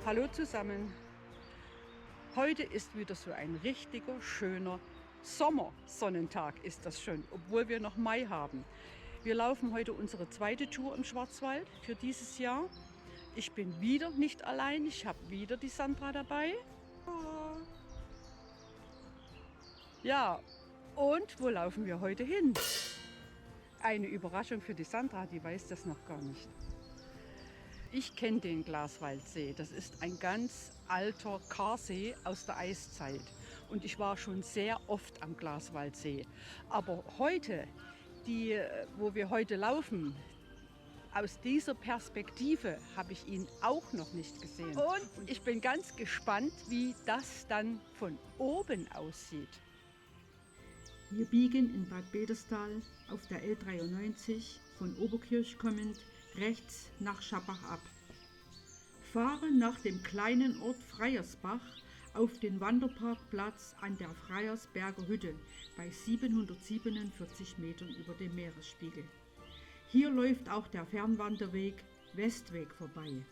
Hallo zusammen. Heute ist wieder so ein richtiger, schöner Sommersonnentag ist das schon, obwohl wir noch Mai haben. Wir laufen heute unsere zweite Tour im Schwarzwald für dieses Jahr. Ich bin wieder nicht allein, ich habe wieder die Sandra dabei. Ja, und wo laufen wir heute hin? Eine Überraschung für die Sandra, die weiß das noch gar nicht. Ich kenne den Glaswaldsee. Das ist ein ganz alter Karsee aus der Eiszeit. Und ich war schon sehr oft am Glaswaldsee. Aber heute, wo wir heute laufen, aus dieser Perspektive habe ich ihn auch noch nicht gesehen. Und ich bin ganz gespannt, wie das dann von oben aussieht. Wir biegen in Bad Bederstal auf der L93 von Oberkirch kommend rechts nach Schappach ab. Fahren nach dem kleinen Ort Freiersbach auf den Wanderparkplatz an der Freiersberger Hütte bei 747 Metern über dem Meeresspiegel. Hier läuft auch der Fernwanderweg Westweg vorbei.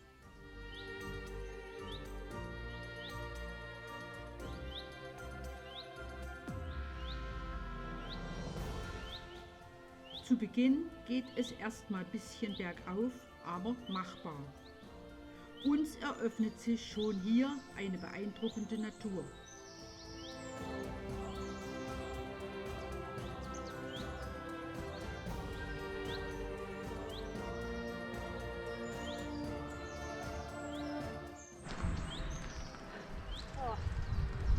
Zu Beginn geht es erstmal ein bisschen bergauf, aber machbar. Uns eröffnet sich schon hier eine beeindruckende Natur.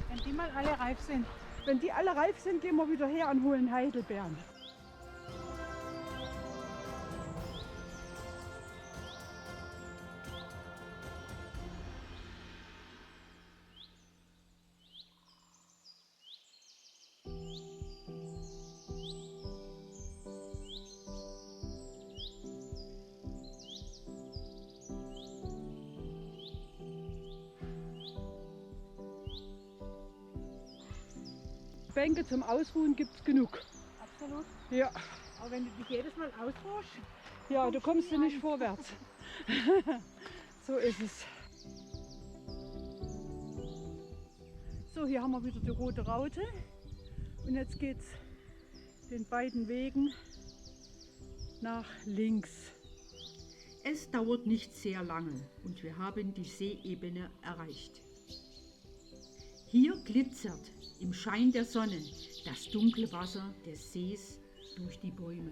Wenn die mal alle reif sind. Wenn die alle reif sind, gehen wir wieder her und holen Heidelbeeren. Bänke zum Ausruhen gibt es genug. Absolut. Ja, Aber wenn du dich jedes Mal ausruhst, ja, du kommst du nicht vorwärts. So ist es. So, hier haben wir wieder die rote Raute. Und jetzt geht es den beiden Wegen nach links. Es dauert nicht sehr lange und wir haben die Seeebene erreicht. Hier glitzert im Schein der Sonne das dunkle Wasser des Sees durch die Bäume.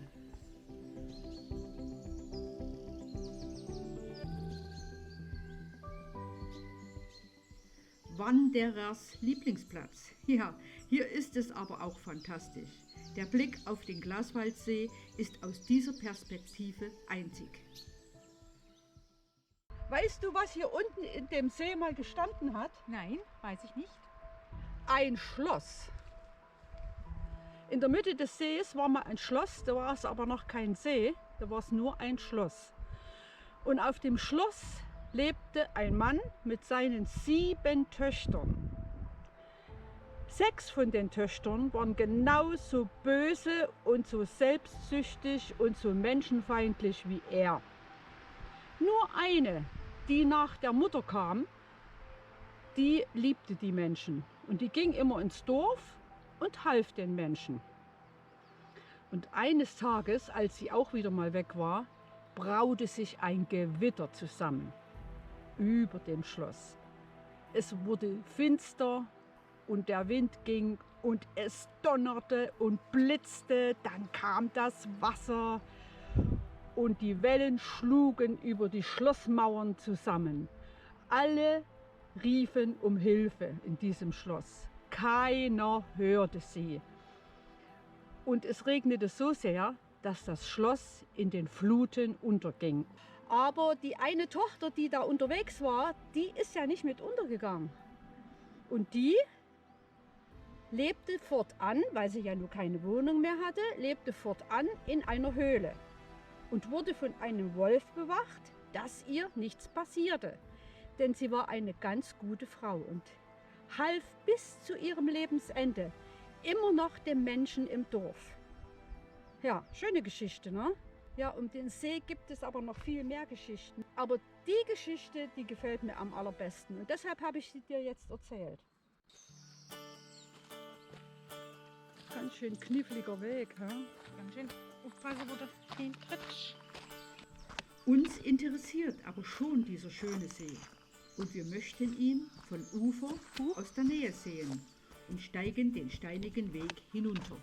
Wanderers Lieblingsplatz. Ja, hier ist es aber auch fantastisch. Der Blick auf den Glaswaldsee ist aus dieser Perspektive einzig. Weißt du, was hier unten in dem See mal gestanden hat? nein, weiß ich nicht. Ein Schloss. In der Mitte des Sees war mal ein Schloss, da war es aber noch kein See, da war es nur ein Schloss. Und auf dem Schloss lebte ein Mann mit seinen 7 Töchtern. 6 von den Töchtern waren genauso böse und so selbstsüchtig und so menschenfeindlich wie er. Nur eine, die nach der Mutter kam, die liebte die Menschen und die ging immer ins Dorf und half den Menschen. Und eines Tages, als sie auch wieder mal weg war, braute sich ein Gewitter zusammen über dem Schloss. Es wurde finster und der Wind ging und es donnerte und blitzte, dann kam das Wasser und die Wellen schlugen über die Schlossmauern zusammen. Alle riefen um Hilfe in diesem Schloss. Keiner hörte sie. Und es regnete so sehr, dass das Schloss in den Fluten unterging. Aber die eine Tochter, die da unterwegs war, die ist ja nicht mit untergegangen. Und die lebte fortan, weil sie ja nur keine Wohnung mehr hatte, lebte fortan in einer Höhle und wurde von einem Wolf bewacht, dass ihr nichts passierte. Denn sie war eine ganz gute Frau und half bis zu ihrem Lebensende immer noch dem Menschen im Dorf. Ja, schöne Geschichte, ne? Ja, um den See gibt es aber noch viel mehr Geschichten. Aber die Geschichte, die gefällt mir am allerbesten. Und deshalb habe ich sie dir jetzt erzählt. Ganz schön kniffliger Weg. Hä? Ganz schön aufpassen, wo du hintrittst. Uns interessiert aber schon dieser schöne See. Und wir möchten ihn von Ufer aus der Nähe sehen und steigen den steinigen Weg hinunter.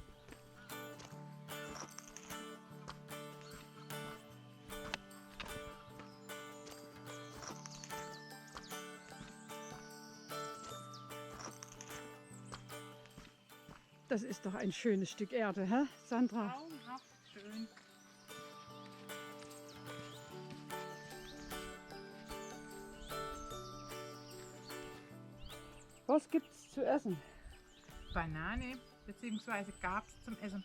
Das ist doch ein schönes Stück Erde, hä, Sandra? Traumhaft schön. Was gibt's zu essen? Banane bzw. gab's zum Essen.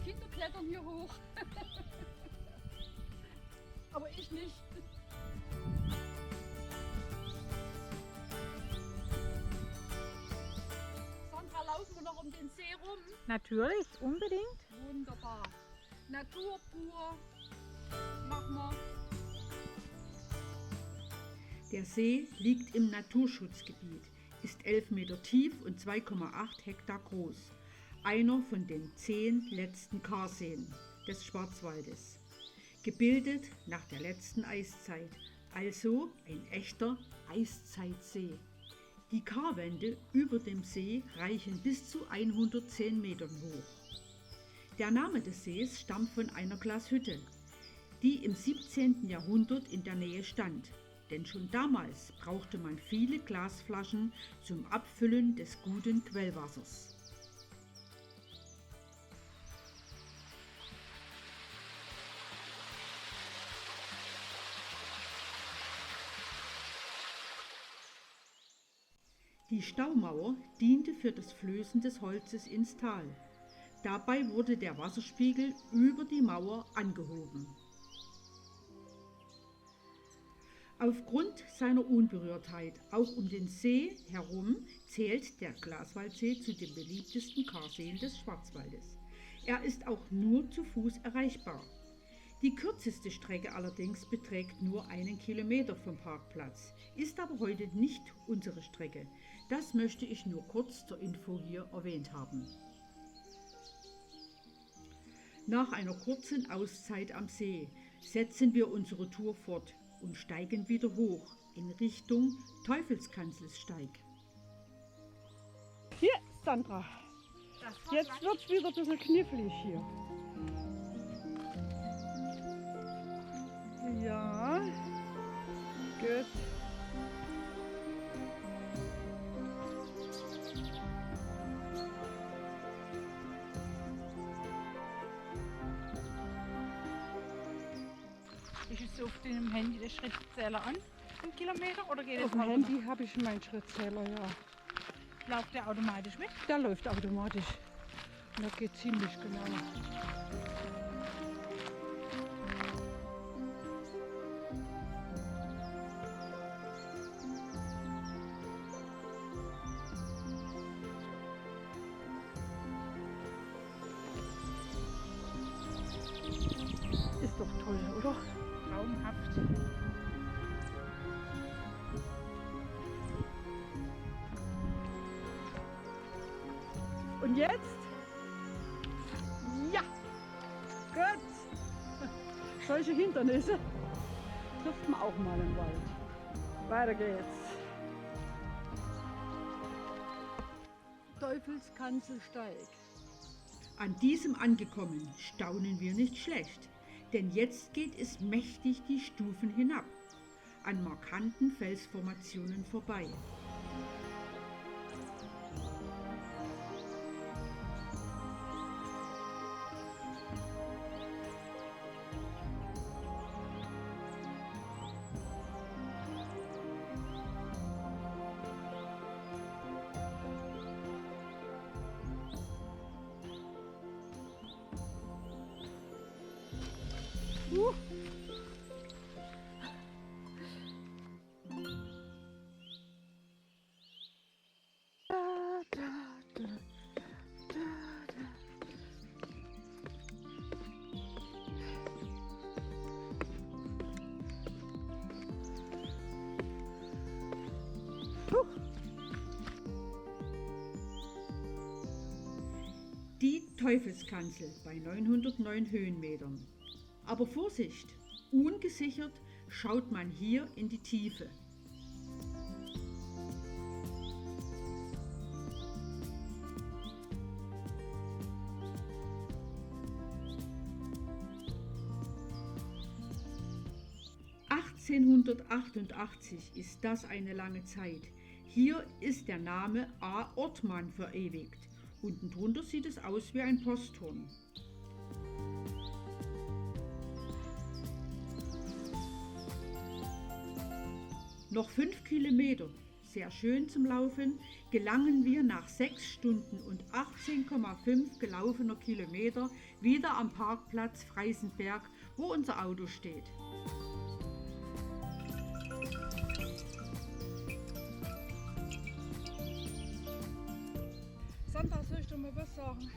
Kinder klettern hier hoch. Aber ich nicht. Sandra, laufen wir noch um den See rum? Natürlich, unbedingt. Wunderbar. Natur pur. Machen wir. Der See liegt im Naturschutzgebiet, ist 11 Meter tief und 2,8 Hektar groß. Einer von den 10 letzten Karseen des Schwarzwaldes. Gebildet nach der letzten Eiszeit, also ein echter Eiszeitsee. Die Karwände über dem See reichen bis zu 110 Metern hoch. Der Name des Sees stammt von einer Glashütte, die im 17. Jahrhundert in der Nähe stand. Denn schon damals brauchte man viele Glasflaschen zum Abfüllen des guten Quellwassers. Die Staumauer diente für das Flößen des Holzes ins Tal. Dabei wurde der Wasserspiegel über die Mauer angehoben. Aufgrund seiner Unberührtheit, auch um den See herum, zählt der Glaswaldsee zu den beliebtesten Karseen des Schwarzwaldes. Er ist auch nur zu Fuß erreichbar. Die kürzeste Strecke allerdings beträgt nur 1 Kilometer vom Parkplatz, ist aber heute nicht unsere Strecke. Das möchte ich nur kurz zur Info hier erwähnt haben. Nach einer kurzen Auszeit am See setzen wir unsere Tour fort und steigen wieder hoch in Richtung Teufelskanzelsteig. Hier, Sandra. Das war Jetzt lang. wird's wieder ein bisschen knifflig hier. Ja. Gut. Ist es auf dem Handy der Schrittzähler an, im Kilometer, oder geht Auf es dem Handy habe ich meinen Schrittzähler, ja. Läuft der automatisch mit? Der läuft automatisch. Und der geht ziemlich genau. Ist doch toll, oder? Traumhaft. Und jetzt? Ja! Gut! Solche Hindernisse trifft man auch mal im Wald. Weiter geht's. Teufelskanzelsteig. An diesem angekommen staunen wir nicht schlecht, denn jetzt geht es mächtig die Stufen hinab, an markanten Felsformationen vorbei. Die Teufelskanzel bei 909 Höhenmetern. Aber Vorsicht, ungesichert schaut man hier in die Tiefe. (1888) ist das eine lange Zeit. Hier ist der Name A. Ortmann verewigt. Unten drunter sieht es aus wie ein Postturm. Noch 5 Kilometer, sehr schön zum Laufen, gelangen wir nach 6 Stunden und 18,5 gelaufener Kilometer wieder am Parkplatz Freisenberg, wo unser Auto steht. Sandra, soll ich dir mal was sagen?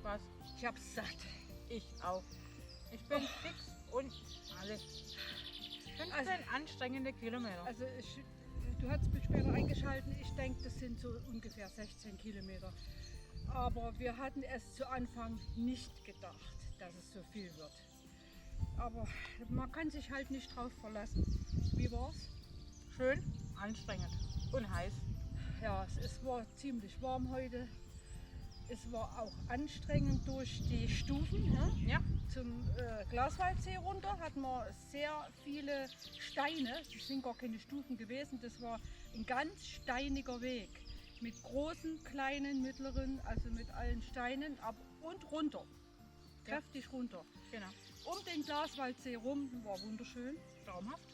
Was? Ich hab's satt. Ich auch. Ich bin fix und alles. 15 anstrengende Kilometer. Also du hast mich später eingeschaltet. Ich denke, das sind so ungefähr 16 Kilometer. Aber wir hatten es zu Anfang nicht gedacht, dass es so viel wird. Aber man kann sich halt nicht drauf verlassen. Wie war's? Schön, anstrengend und heiß. Ja, es war ziemlich warm heute. Es war auch anstrengend durch die Stufen. Ja? Ja. Zum Glaswaldsee runter hatten wir sehr viele Steine. Das sind gar keine Stufen gewesen. Das war ein ganz steiniger Weg. Mit großen, kleinen, mittleren, also mit allen Steinen und runter. Kräftig runter. Genau. Um den Glaswaldsee rum war wunderschön. Traumhaft.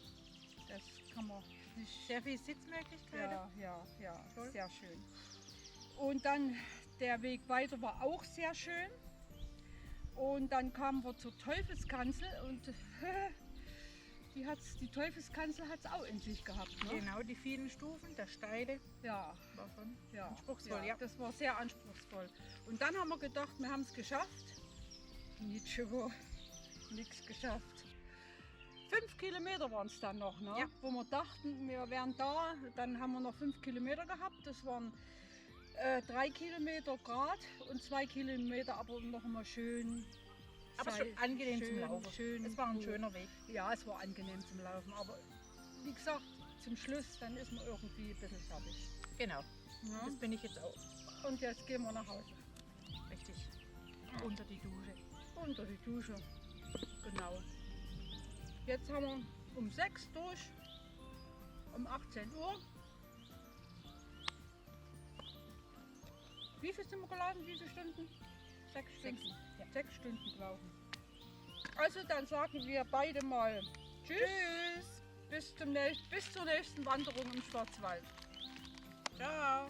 Das kann man nicht. Sehr viel Sitzmöglichkeiten. Ja, Toll. sehr schön. Und dann der Weg weiter war auch sehr schön. Und dann kamen wir zur Teufelskanzel und die Teufelskanzel hat es auch in sich gehabt. Ne? Genau, die vielen Stufen, der Steile Ja, war schon ja, anspruchsvoll. Ja. das war sehr anspruchsvoll. Und dann haben wir gedacht, wir haben es geschafft. Nichts geschafft. 5 Kilometer waren es dann noch, ne? Ja. Wo wir dachten, wir wären da. Dann haben wir noch 5 Kilometer gehabt. Das waren 3 Kilometer Grad und 2 Kilometer aber noch mal schön. Aber schon angenehm zum Laufen. Es war ein schöner Weg. Ja, es war angenehm zum Laufen. Aber wie gesagt, zum Schluss, dann ist man irgendwie ein bisschen fertig. Genau, Ja? das bin ich jetzt auch. Und jetzt gehen wir nach Hause. Richtig. Unter die Dusche. Unter die Dusche. Genau. Jetzt haben wir um 6 durch, um 18 Uhr. Wie viel sind wir gelaufen? Wie viele Stunden? 6 Stunden. Ja. 6 Stunden gelaufen. Also dann sagen wir beide mal Tschüss. Bis zur nächsten Wanderung im Schwarzwald. Ciao.